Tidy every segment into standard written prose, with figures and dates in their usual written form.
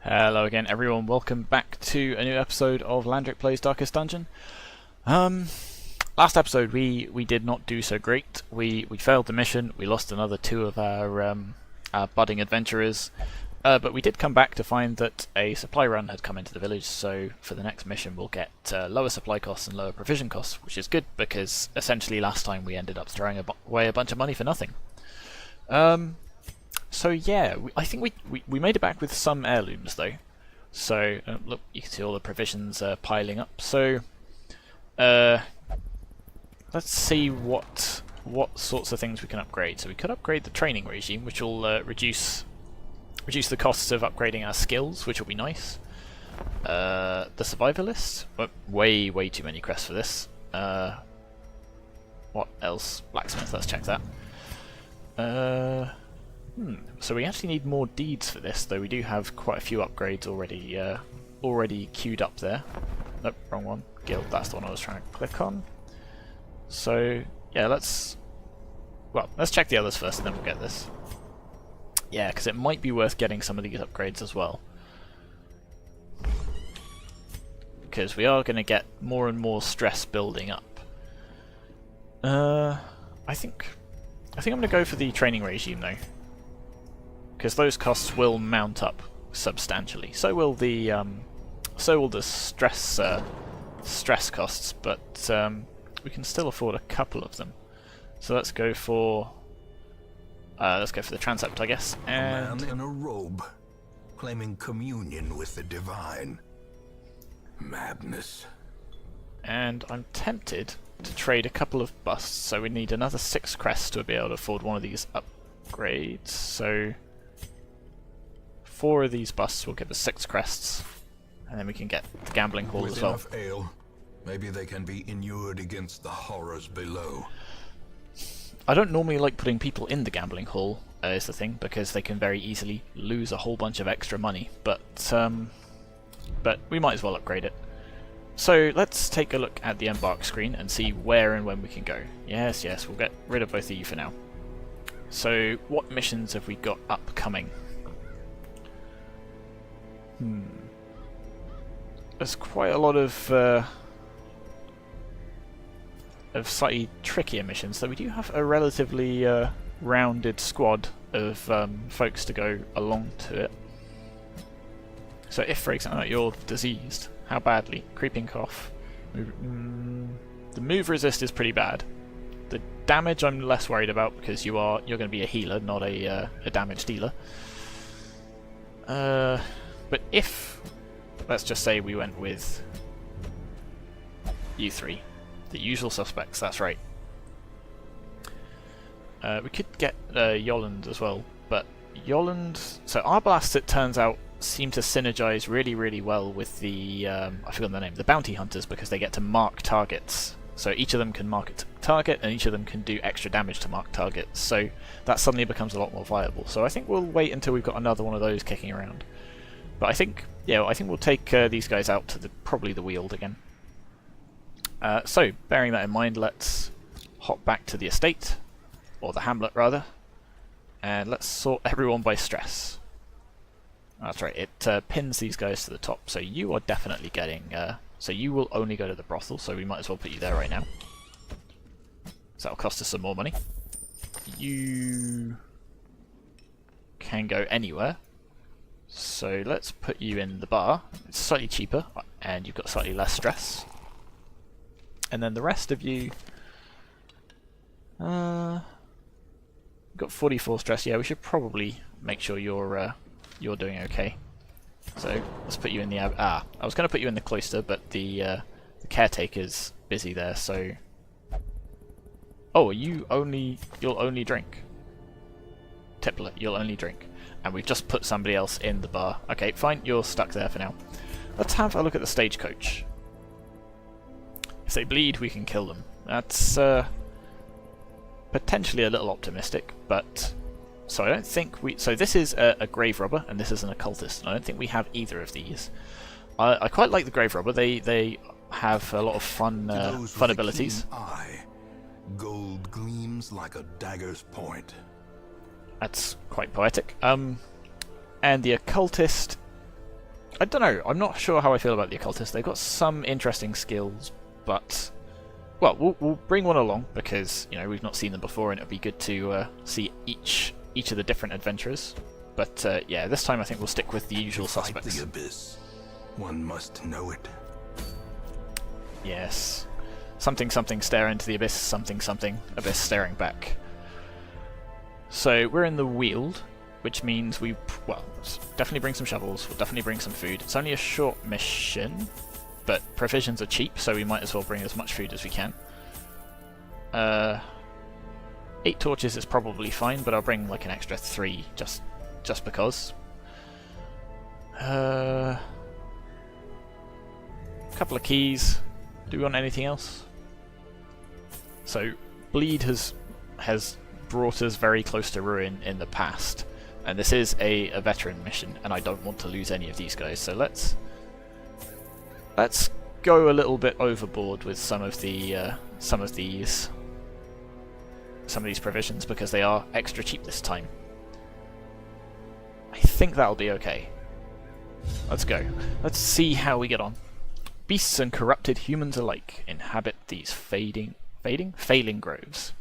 Hello again everyone, welcome back to a new episode of Landric Plays Darkest Dungeon. Last episode we did not do so great. We failed the mission, we lost another two of our budding adventurers, but we did come back to find that a supply run had come into the village, so for the next mission we'll get lower supply costs and lower provision costs, which is good because essentially last time we ended up throwing away a bunch of money for nothing. So yeah, I think we made it back with some heirlooms though. So look, you can see all the provisions piling up. So let's see what sorts of things we can upgrade. So we could upgrade the training regime, which will reduce the costs of upgrading our skills, which will be nice. The survivalist, way too many crests for this. What else? Blacksmith. Let's check that. So we actually need more deeds for this, though we do have quite a few upgrades already queued up there. Nope, wrong one. Guild, that's the one I was trying to click on. So yeah, let's check the others first and then we'll get this. Yeah, because it might be worth getting some of these upgrades as well. Because we are going to get more and more stress building up. I think I'm going to go for the training regime though, because those costs will mount up substantially. So will the stress costs, but we can still afford a couple of them. So let's go for the transept, I guess. And a man in a robe, claiming communion with the divine. Madness. And I'm tempted to trade a couple of busts. So we need another 6 crests to be able to afford one of these upgrades. So 4 of these busts will give us 6 crests, and then we can get the gambling hall with as well. Enough ale, maybe they can be inured against the horrors below. I don't normally like putting people in the gambling hall, is the thing, because they can very easily lose a whole bunch of extra money, but we might as well upgrade it. So let's take a look at the embark screen and see where and when we can go. Yes, we'll get rid of both of you for now. So what missions have we got upcoming? There's quite a lot of slightly trickier missions, though we do have a relatively rounded squad of folks to go along to it. So if, for example, you're diseased, how badly? Creeping cough. The move resist is pretty bad. The damage I'm less worried about because you're going to be a healer, not a damage dealer. But if, let's just say we went with you three, the usual suspects, that's right. We could get Yolland as well, but Yolland... So our blasts, it turns out, seem to synergize really well with the, I forgot the name, the bounty hunters, because they get to mark targets. So each of them can mark a target, and each of them can do extra damage to mark targets, so that suddenly becomes a lot more viable. So I think we'll wait until we've got another one of those kicking around. But I think we'll take these guys out to probably the Weald again. So, bearing that in mind, let's hop back to the estate, or the hamlet rather, and let's sort everyone by stress. That's right, it pins these guys to the top, so you are definitely getting... so you will only go to the brothel, so we might as well put you there right now. So that'll cost us some more money. You can go anywhere. So let's put you in the bar. It's slightly cheaper, and you've got slightly less stress. And then the rest of you... got 44 stress. Yeah, we should probably make sure you're doing okay. So let's put you in the... I was going to put you in the cloister, but the caretaker's busy there, so... Oh, you'll only drink. Tiplet, you'll only drink. And we've just put somebody else in the bar. Okay, fine, you're stuck there for now. Let's have a look at the stagecoach. If they bleed, we can kill them. That's potentially a little optimistic, but... So I don't think we... So this is a grave robber, and this is an occultist, and I don't think we have either of these. I quite like the grave robber. They have a lot of fun abilities. Gold gleams like a dagger's point. That's quite poetic. And the occultist I don't know. I'm not sure how I feel about the occultists. They've got some interesting skills, but well, we'll bring one along because we've not seen them before, and it'll be good to see each of the different adventurers. But yeah, this time I think we'll stick with the usual suspects. The abyss. One must know it. Yes. Something stare into the abyss, something abyss staring back. So we're in the Weald, which means well, definitely bring some shovels, we'll definitely bring some food. It's only a short mission, but provisions are cheap, so we might as well bring as much food as we can. 8 torches is probably fine, but I'll bring like an extra 3 just because. Couple of keys. Do we want anything else? So Bleed has brought us very close to ruin in the past, and this is a veteran mission, and I don't want to lose any of these guys. So let's go a little bit overboard with some of these provisions because they are extra cheap this time. I think that'll be okay. Let's go. Let's see how we get on. Beasts and corrupted humans alike inhabit these failing groves.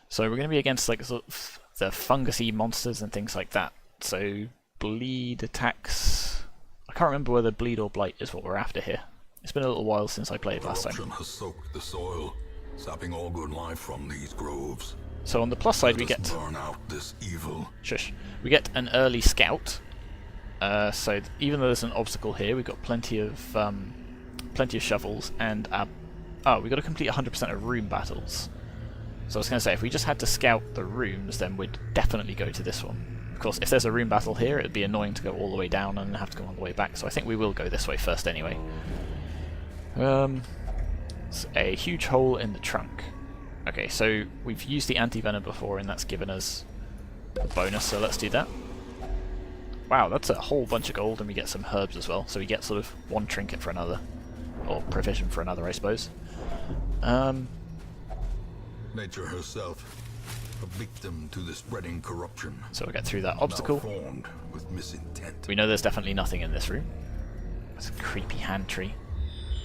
So we're going to be against like sort of the fungusy monsters and things like that. So bleed attacks. I can't remember whether bleed or blight is what we're after here. It's been a little while since I played last time. Corruption has soaked the soil, sapping all good life from these groves. So on the plus side, we Let us get burn out this evil. Shush. We get an early scout. So even though there's an obstacle here, we've got plenty of shovels and we got to complete 100% of room battles. So I was going to say, if we just had to scout the rooms, then we'd definitely go to this one. Of course, if there's a room battle here, it'd be annoying to go all the way down and have to go all the way back. So I think we will go this way first anyway. It's a huge hole in the trunk. Okay, so we've used the anti-venom before, and that's given us a bonus, so let's do that. Wow, that's a whole bunch of gold, and we get some herbs as well, so we get sort of one trinket for another. Or provision for another, I suppose. Nature herself, a victim to the spreading corruption. So we'll get through that obstacle. Malformed with misintent. We know there's definitely nothing in this room. That's a creepy hand tree.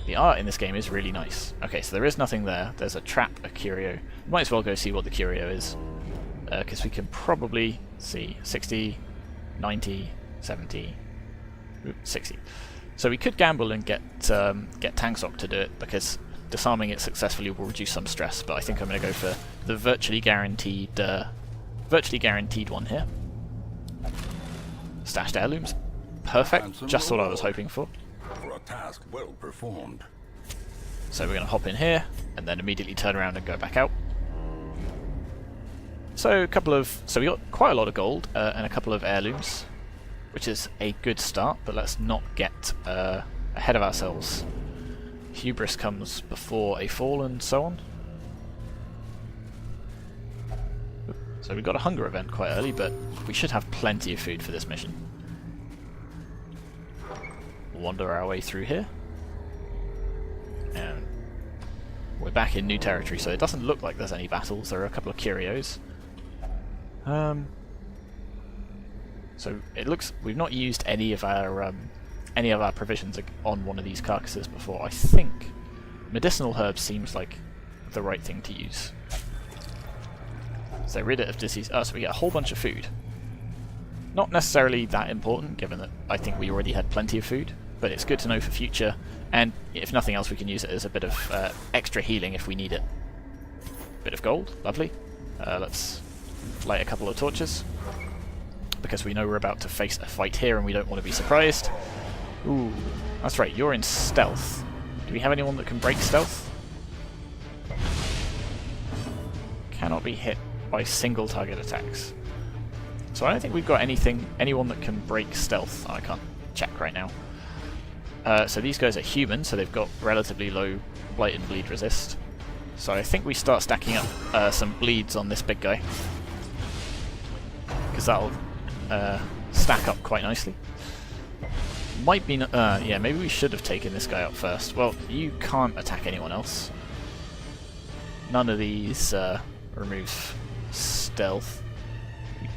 The art in this game is really nice. Okay, so there is nothing there. There's a trap, a curio. Might as well go see what the curio is. Because we can probably see 60, 90, 70, 60. So we could gamble and get Tanksock to do it, because disarming it successfully will reduce some stress, but I think I'm going to go for the virtually guaranteed one here. Stashed heirlooms. Perfect. Just what I was hoping for. For a task well performed. So we're going to hop in here, and then immediately turn around and go back out. So we got quite a lot of gold and a couple of heirlooms, which is a good start, but let's not get ahead of ourselves. Hubris comes before a fall and so on. So we got a hunger event quite early, but we should have plenty of food for this mission. We'll wander our way through here. And we're back in new territory, so it doesn't look like there's any battles. There are a couple of curios. So it looks we've not used any of our provisions on one of these carcasses before. I think medicinal herbs seems like the right thing to use. So rid it of disease. Oh, so we get a whole bunch of food. Not necessarily that important, given that I think we already had plenty of food, but it's good to know for future, and if nothing else we can use it as a bit of extra healing if we need it. Bit of gold, lovely. Let's light a couple of torches, because we know we're about to face a fight here and we don't want to be surprised. Ooh, that's right, you're in stealth. Do we have anyone that can break stealth? Cannot be hit by single target attacks. So I don't think we've got anyone that can break stealth. Oh, I can't check right now. So these guys are human, so they've got relatively low blight and bleed resist. So I think we start stacking up some bleeds on this big guy, because that'll stack up quite nicely. Might be yeah, maybe we should have taken this guy out first. Well, you can't attack anyone else. None of these remove stealth.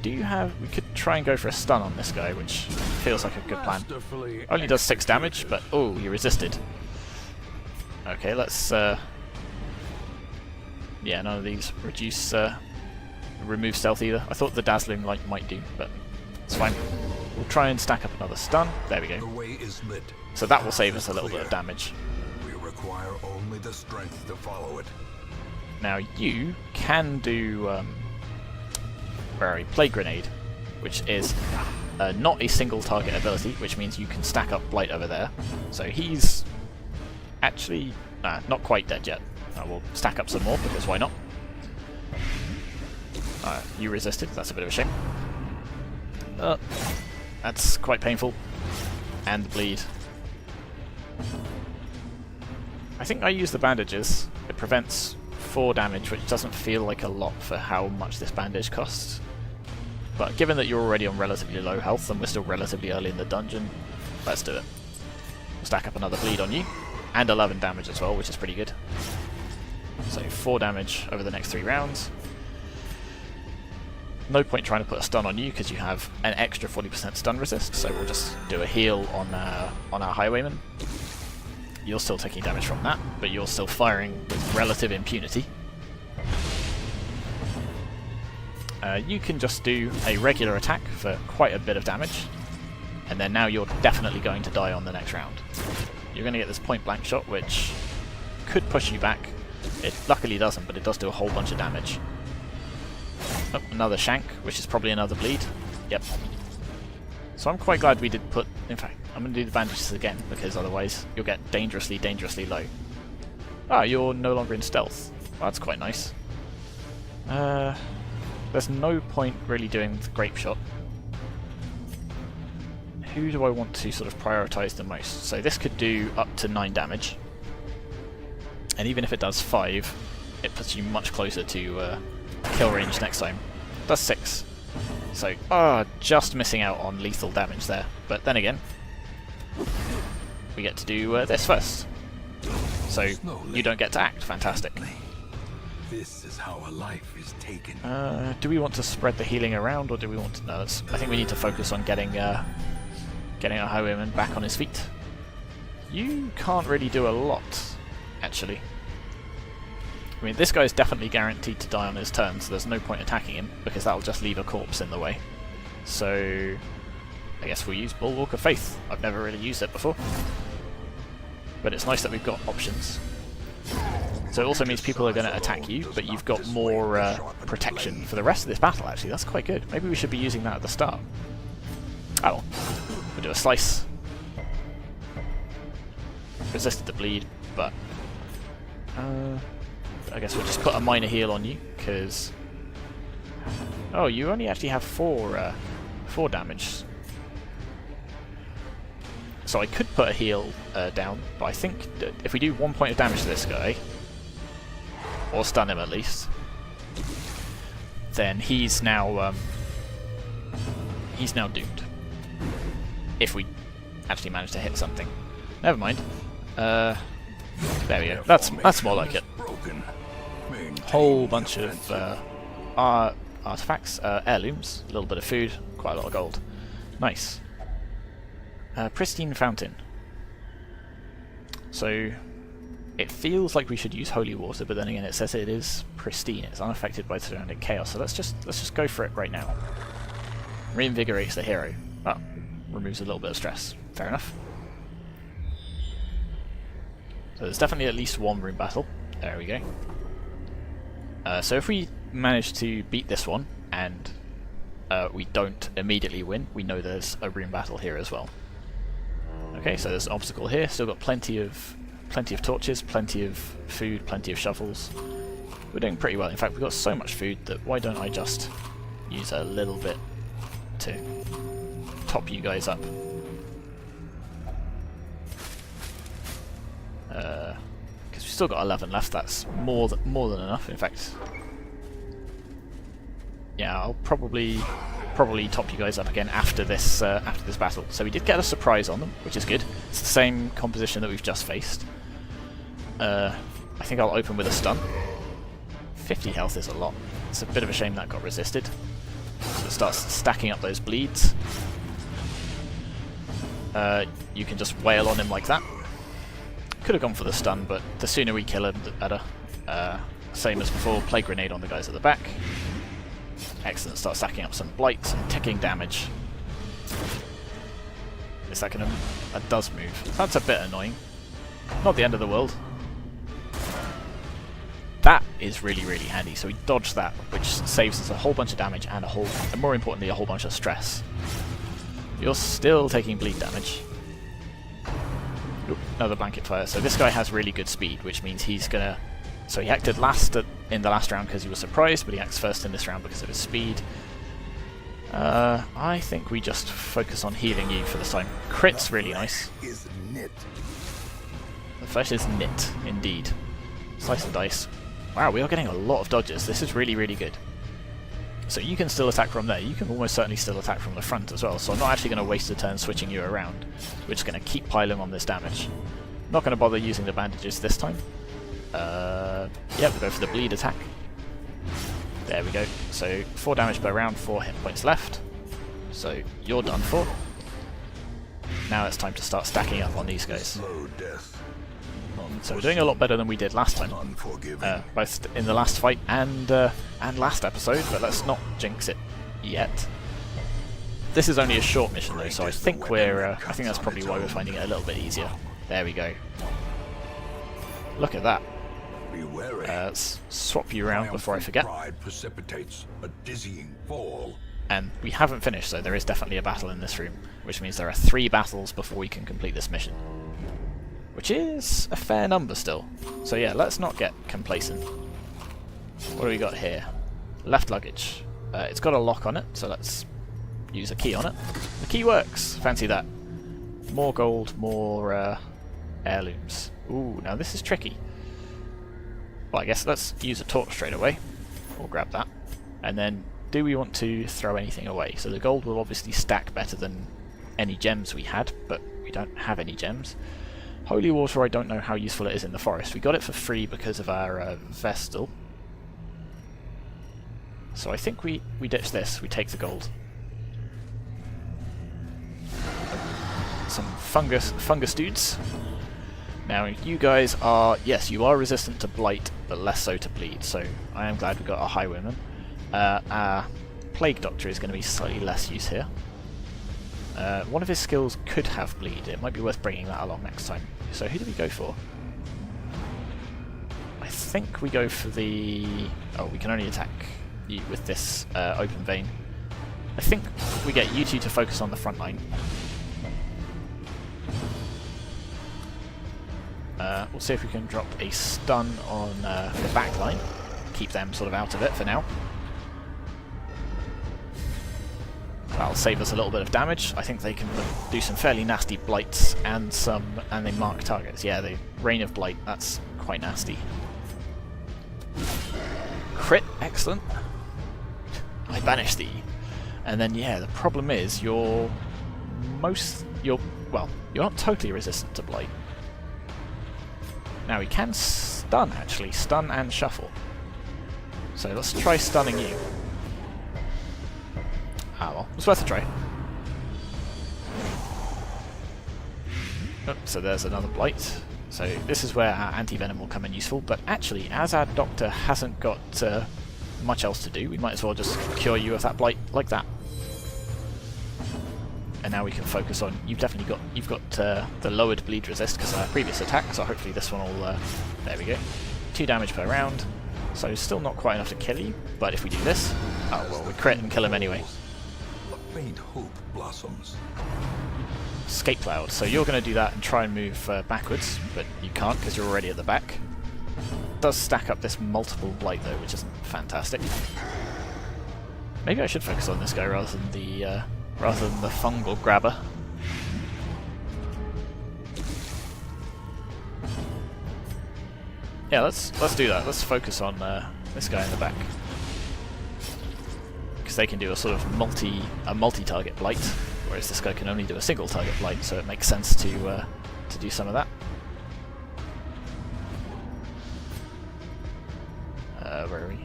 We could try and go for a stun on this guy, which feels like a good plan. Only does 6 damage, but oh, you resisted. Okay, let's yeah, none of these remove stealth either. I thought the dazzling light might do, but it's fine. We'll try and stack up another stun. There we go. The way is lit. So that will save us a little bit of damage. We require only the strength to follow it. Now you can do Plague Grenade, which is not a single target ability, which means you can stack up Blight over there. So he's actually not quite dead yet. We'll stack up some more, because why not? You resisted, that's a bit of a shame. That's quite painful. And the bleed. I think I use the bandages. It prevents 4 damage, which doesn't feel like a lot for how much this bandage costs. But given that you're already on relatively low health and we're still relatively early in the dungeon, let's do it. We'll stack up another bleed on you. And 11 damage as well, which is pretty good. So 4 damage over the next 3 rounds. No point trying to put a stun on you because you have an extra 40% stun resist, so we'll just do a heal on our Highwayman. You're still taking damage from that, but you're still firing with relative impunity. You can just do a regular attack for quite a bit of damage, and then now you're definitely going to die on the next round. You're going to get this point blank shot, which could push you back. It luckily doesn't, but it does do a whole bunch of damage. Oh, another shank, which is probably another bleed. Yep. So I'm quite glad we did put... In fact, I'm going to do the bandages again, because otherwise you'll get dangerously, dangerously low. Ah, you're no longer in stealth. Well, that's quite nice. There's no point really doing the grape shot. Who do I want to sort of prioritise the most? So this could do up to 9 damage. And even if it does 5, it puts you much closer to kill range next time. It does 6. So, just missing out on lethal damage there. But then again, we get to do this first. So you don't get to act. Fantastic. This is how a life is taken. Do we want to spread the healing around, or do we want to... No, I think we need to focus on getting our Highwayman back on his feet. You can't really do a lot, actually. I mean, this guy's definitely guaranteed to die on his turn, so there's no point attacking him, because that'll just leave a corpse in the way. So, I guess we'll use Bulwark of Faith. I've never really used it before. But it's nice that we've got options. So it also means people are going to attack you, but you've got more protection for the rest of this battle, actually. That's quite good. Maybe we should be using that at the start. Oh, we'll do a slice. Resisted the bleed, but... I guess we'll just put a minor heal on you, because... Oh, you only actually have 4 damage. So I could put a heal down, but I think that if we do 1 point of damage to this guy, or stun him at least, then he's now doomed. If we actually manage to hit something. Never mind. There we go. That's more like it. Whole bunch of artifacts, heirlooms, a little bit of food, quite a lot of gold. Nice. Pristine fountain. So it feels like we should use holy water, but then again it says it is pristine. It's unaffected by surrounding chaos. So let's just go for it right now. Reinvigorates the hero. Oh, removes a little bit of stress. Fair enough. So there's definitely at least 1 room battle. There we go. So if we manage to beat this one, and we don't immediately win, we know there's a room battle here as well. Okay, so there's an obstacle here. Still got plenty of torches, plenty of food, plenty of shovels. We're doing pretty well. In fact, we've got so much food that why don't I just use a little bit to top you guys up. Because we've still got 11 left. That's more than enough. In fact, yeah, I'll probably top you guys up again after this battle. So we did get a surprise on them, which is good. It's the same composition that we've just faced. I think I'll open with a stun. 50 health is a lot. It's a bit of a shame that got resisted. So it starts stacking up those bleeds, you can just wail on him like that. Could have gone for the stun, but the sooner we kill him, the better. Same as before, Plague Grenade on the guys at the back. Excellent, start stacking up some blights and ticking damage. Is that gonna... that does move. That's a bit annoying. Not the end of the world. That is really, really handy. So we dodged that, which saves us a whole bunch of damage and and more importantly, a whole bunch of stress. You're still taking bleed damage. Oop, another blanket fire. So this guy has really good speed, which means he's gonna... so he acted last in the last round because he was surprised, but he acts first in this round because of his speed. I think we just focus on healing you for this time. Crit's really nice. The flesh is knit, indeed. Slice and dice. Wow, we are getting a lot of dodges. This is really, really good. So you can still attack from there. You can almost certainly still attack from the front as well. So I'm not actually going to waste a turn switching you around. We're just going to keep piling on this damage. Not going to bother using the bandages this time. Yeah, we'll go for the bleed attack. There we go. So 4 damage per round, 4 hit points left. So you're done for. Now it's time to start stacking up on these guys. So we're doing a lot better than we did last time, both in the last fight and last episode, but let's not jinx it yet. This is only a short mission though, so I think that's probably why we're finding it a little bit easier. There we go. Look at that. Let's swap you around before I forget. And we haven't finished, so there is definitely a battle in this room, which means there are 3 battles before we can complete this mission. Which is a fair number still. So yeah, let's not get complacent. What do we got here? Left luggage. It's got a lock on it, so let's use a key on it. The key works! Fancy that. More gold, more heirlooms. Ooh, now this is tricky. Well, I guess let's use a torch straight away. We'll grab that. And then, do we want to throw anything away? So the gold will obviously stack better than any gems we had, but we don't have any gems. Holy water, I don't know how useful it is in the forest. We got it for free because of our Vestal. So I think we ditch this, we take the gold. Some fungus dudes. Now you guys are, yes, you are resistant to blight, but less so to bleed, so I am glad we got a highwayman. Our plague doctor is going to be slightly less use here. One of his skills could have bleed. It might be worth bringing that along next time. So who do we go for? I think we go for the... oh, we can only attack you with this open vein. I think we get you two to focus on the front line. We'll see if we can drop a stun on the back line. Keep them sort of out of it for now. That'll save us a little bit of damage. I think they can do some fairly nasty blights and they mark targets. Yeah, the Rain of Blight, that's quite nasty. Crit, excellent. I banish thee. And then yeah, the problem is you're not totally resistant to blight. Now we can stun actually, stun and shuffle. So let's try stunning you. Ah well, it's worth a try. Oh, so there's another blight. So this is where our anti-venom will come in useful, but actually, as our doctor hasn't got much else to do, we might as well just cure you of that blight like that. And now we can focus on, you've got the lowered bleed resist because of our previous attack, so hopefully this one will, there we go. 2 damage per round, so still not quite enough to kill you, but if we do this, oh well, we crit and kill him anyway. Faint hope blossoms. Escape Cloud, so you're going to do that and try and move backwards, but you can't because you're already at the back. Does stack up this multiple blight though, which isn't fantastic. Maybe I should focus on this guy rather than the fungal grabber. Yeah, let's do that. Let's focus on this guy in the back. Because they can do a sort of multi-target blight, whereas this guy can only do a single target blight, so it makes sense to do some of that. Where are we?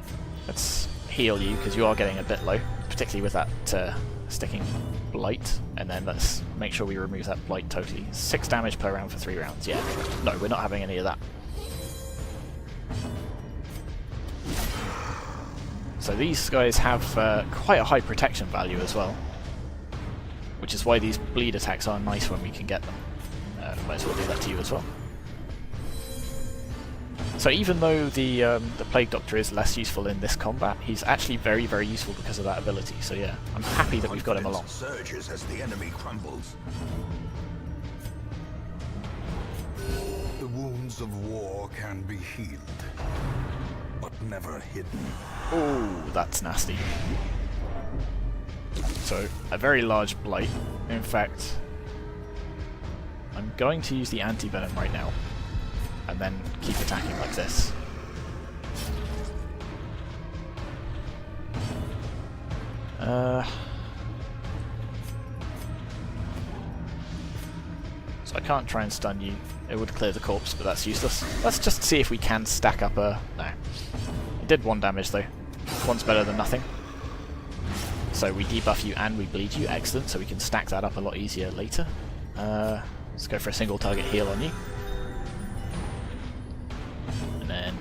Let's heal you because you are getting a bit low, particularly with that sticking blight, and then let's make sure we remove that blight totally. 6 damage per round for 3 rounds, yeah. No, we're not having any of that. So these guys have quite a high protection value as well, which is why these bleed attacks are nice when we can get them. Might as well do that to you as well. So even though the Plague Doctor is less useful in this combat, he's actually very, very useful because of that ability. So yeah, I'm happy that we've got him along. Surges as the enemy crumbles. The wounds of war can be healed, but never hidden. Oh, that's nasty. So a very large blight. In fact, I'm going to use the anti-venom right now, and then keep attacking like this. So I can't try and stun you. It would clear the corpse, but that's useless. Let's just see if we can stack up a... No. It did 1 damage though. 1's better than nothing. So we debuff you and we bleed you. Excellent, so we can stack that up a lot easier later. Let's go for a single target heal on you. And then...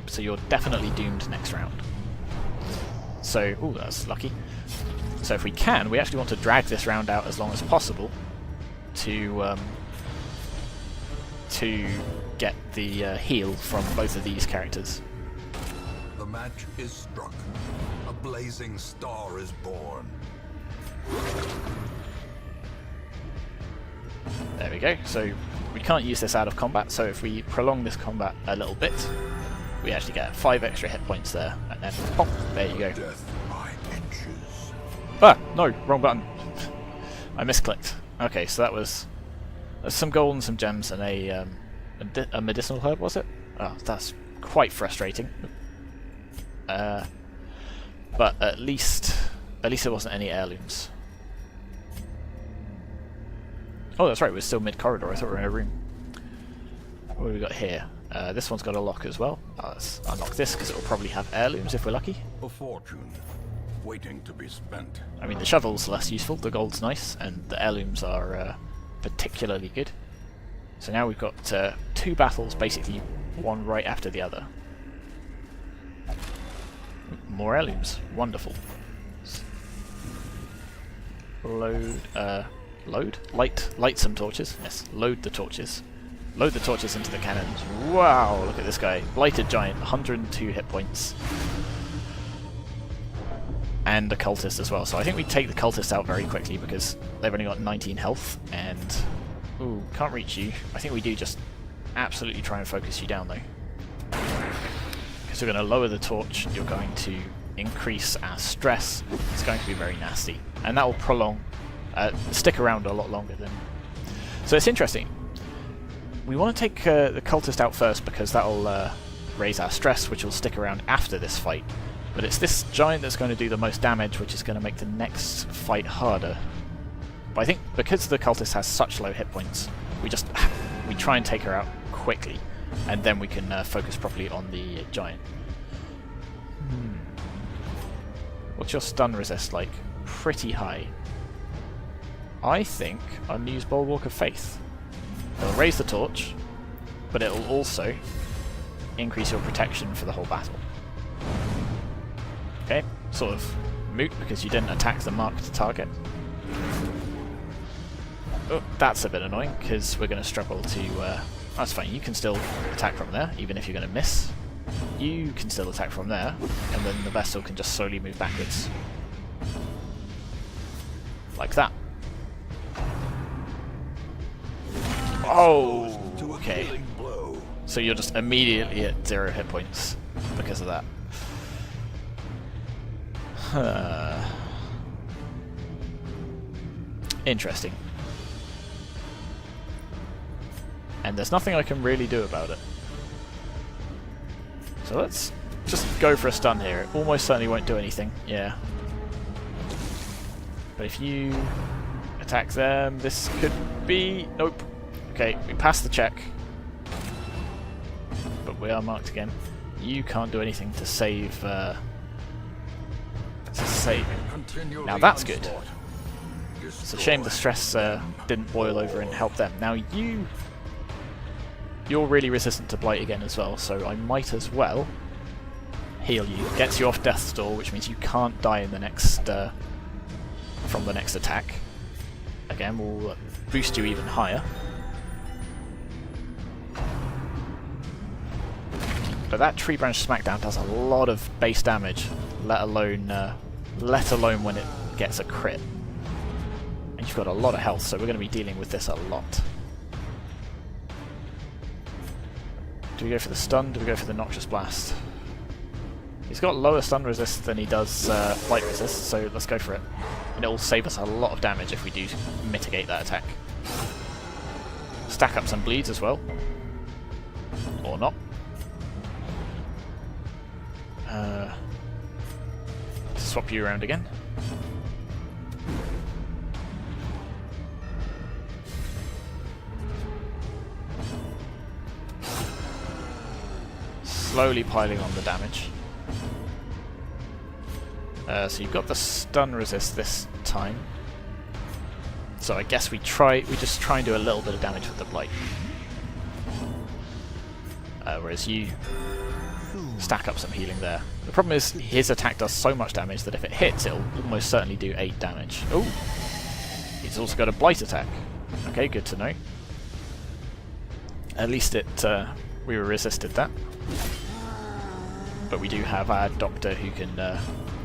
So you're definitely doomed next round. So, ooh, that's lucky. So if we can, we actually want to drag this round out as long as possible to get the heal from both of these characters. The match is struck. A blazing star is born. There we go. So we can't use this out of combat, so if we prolong this combat a little bit, we actually get 5 extra hit points there, and then pop, there you go. Death by inches. Ah, no, wrong button. I misclicked. Okay, so that was some gold and some gems and a medicinal herb, was it? Oh, that's quite frustrating. But at least there wasn't any heirlooms. Oh, that's right, we're still mid-corridor. I thought we were in a room. What do we got here? This one's got a lock as well. Let's unlock this because it will probably have heirlooms if we're lucky. A fortune waiting to be spent. I mean, the shovel's less useful, the gold's nice, and the heirlooms are particularly good. So now we've got 2 battles, basically one right after the other. More heirlooms. Wonderful. Light some torches. Yes, load the torches. Load the torches into the cannons. Wow, look at this guy. Blighted Giant, 102 hit points. And a cultist as well. So I think we take the cultist out very quickly because they've only got 19 health and... Ooh, can't reach you. I think we do just absolutely try and focus you down though. Because we're going to lower the torch, you're going to increase our stress. It's going to be very nasty. And that will prolong, stick around a lot longer than... So it's interesting. We want to take the cultist out first because that'll raise our stress, which will stick around after this fight. But it's this giant that's going to do the most damage, which is going to make the next fight harder. But I think because the cultist has such low hit points, we try and take her out quickly, and then we can focus properly on the giant. What's your stun resist like? Pretty high. I think I'll use Bulwark of Faith. It'll raise the torch, but it'll also increase your protection for the whole battle. Okay, sort of moot because you didn't attack the marked target. Oh, that's a bit annoying because we're going to struggle to... that's fine, you can still attack from there, even if you're going to miss. You can still attack from there, and then the vessel can just slowly move backwards. Like that. Oh, okay. So you're just immediately at 0 hit points because of that. Interesting. And there's nothing I can really do about it. So let's just go for a stun here. It almost certainly won't do anything, yeah. But if you attack them, this could be... Nope. Okay, we passed the check. But we are marked again. You can't do anything to save. Now that's good. It's a shame the stress didn't boil over and help them. Now you're really resistant to blight again as well, so I might as well heal you. Gets you off death's door, which means you can't die in the next from the next attack. Again, we'll boost you even higher. But that tree branch smackdown does a lot of base damage, let alone when it gets a crit. And you've got a lot of health, so we're going to be dealing with this a lot. Do we go for the stun? Do we go for the noxious blast? He's got lower stun resist than he does blight resist, so let's go for it. And it will save us a lot of damage if we do mitigate that attack. Stack up some bleeds as well. Or not. Swap you around again. Slowly piling on the damage. So you've got the stun resist this time. So I guess we just try and do a little bit of damage with the blight. Whereas you stack up some healing there. The problem is his attack does so much damage that if it hits, it'll almost certainly do 8 damage. Oh! He's also got a blight attack. Okay, good to know. At least we resisted that. But we do have our doctor who can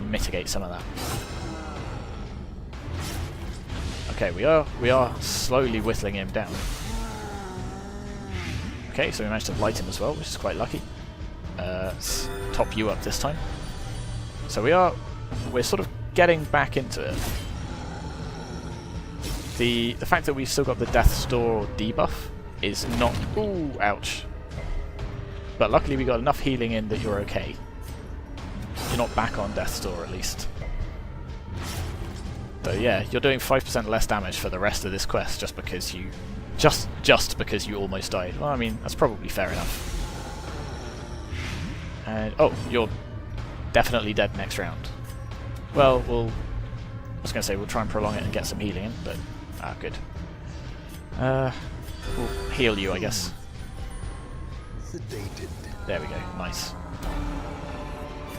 mitigate some of that. Okay, we are slowly whittling him down. Okay, so we managed to blight him as well, which is quite lucky. Let's top you up this time. So we're sort of getting back into it. The fact that we've still got the Death's Door debuff is not... Ooh, ouch. But luckily we got enough healing in that you're okay. You're not back on Death's Door at least. So yeah, you're doing 5% less damage for the rest of this quest just because you... Just because you almost died. Well, I mean, that's probably fair enough. And oh, you're definitely dead next round. Well, I was going to say we'll try and prolong it and get some healing in, but good. We'll heal you, I guess. There we go. Nice.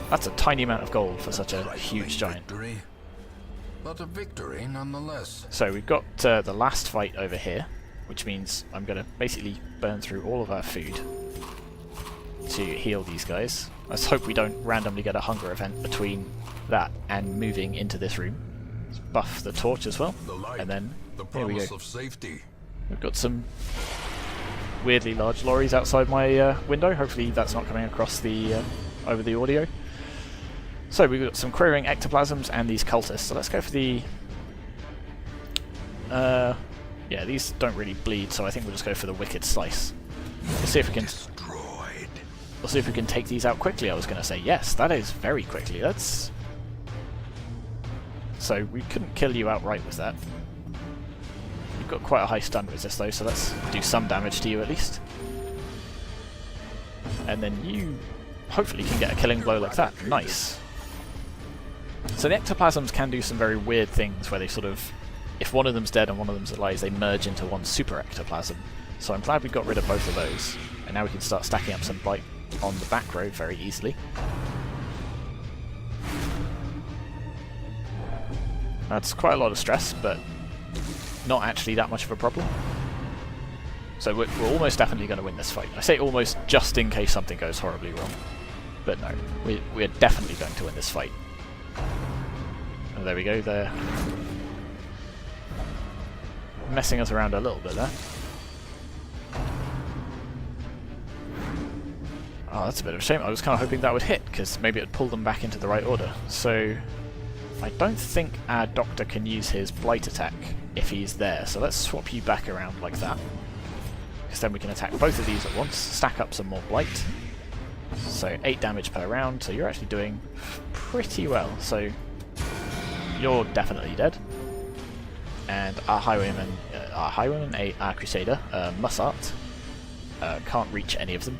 That's a tiny amount of gold for such a huge giant. But a victory nonetheless. So we've got the last fight over here, which means I'm going to basically burn through all of our food to heal these guys. Let's hope we don't randomly get a hunger event between that and moving into this room. Let's buff the torch as well, and then here we go. We've got some weirdly large lorries outside my window. Hopefully that's not coming across the over the audio. So we've got some querying ectoplasms and these cultists. So let's go for the... yeah, these don't really bleed, so I think we'll just go for the Wicked Slice. Let's see if we can... We'll see if we can take these out quickly, I was going to say. Yes, that is very quickly. That's... So we couldn't kill you outright with that. You've got quite a high stun resist though, so let's do some damage to you at least. And then you hopefully can get a killing blow like that. Nice. So the ectoplasms can do some very weird things where they sort of... If one of them's dead and one of them's alive, they merge into one super ectoplasm. So I'm glad we got rid of both of those. And now we can start stacking up some blight on the back row very easily. That's quite a lot of stress, but not actually that much of a problem. So we're almost definitely going to win this fight. I say almost just in case something goes horribly wrong. But no, we're definitely going to win this fight. Oh, there we go, they're messing us around a little bit there. Oh, that's a bit of a shame. I was kind of hoping that would hit, because maybe it would pull them back into the right order. So I don't think our doctor can use his blight attack if he's there. So let's swap you back around like that. Because then we can attack both of these at once, stack up some more blight. So 8 damage per round, so you're actually doing pretty well. So you're definitely dead. And our highwayman, our crusader, Mussart, can't reach any of them.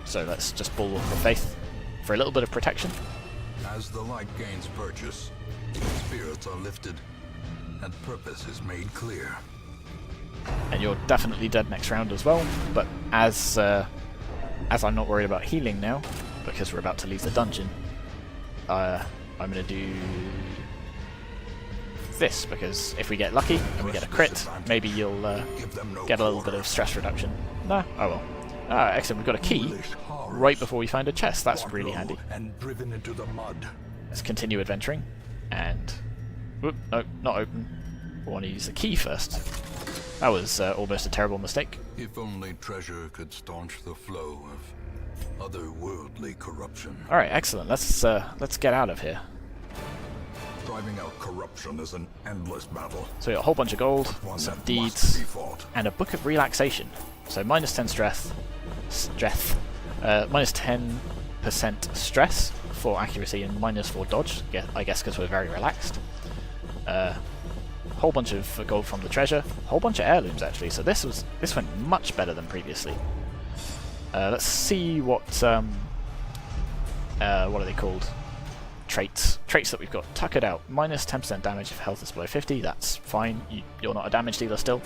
So let's just Bulwark of Faith for a little bit of protection. As the light gains purchase, spirits are lifted, and purpose is made clear. And you're definitely dead next round as well, but as I'm not worried about healing now, because we're about to leave the dungeon, I'm going to do this, because if we get lucky and we get a crit, maybe you'll get a little bit of stress reduction. No? Oh well. Ah, excellent, we've got a key right before we find a chest. That's really handy. And driven into the mud. Let's continue adventuring, and... Whoop, no, not open. We want to use the key first. That was almost a terrible mistake. If only treasure could staunch the flow of otherworldly corruption. Alright, excellent. Let's get out of here. Driving out corruption is an endless battle. So we got a whole bunch of gold, One some that deeds, must be fought. and a Book of Relaxation. So minus 10 stress, minus 10% stress for accuracy and minus 4 dodge, I guess because we're very relaxed. Whole bunch of gold from the treasure, whole bunch of heirlooms actually, so this went much better than previously. Let's see what are they called? Traits that we've got. Tuck it out. Minus 10% damage if health is below 50. That's fine. You're not a damage dealer still.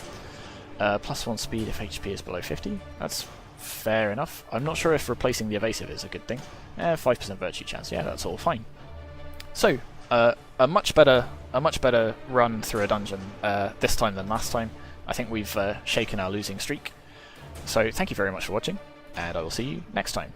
Plus 1 speed if HP is below 50. That's fair enough. I'm not sure if replacing the evasive is a good thing. 5% virtue chance. Yeah, that's all fine. So a much better run through a dungeon this time than last time. I think we've shaken our losing streak. So thank you very much for watching, and I will see you next time.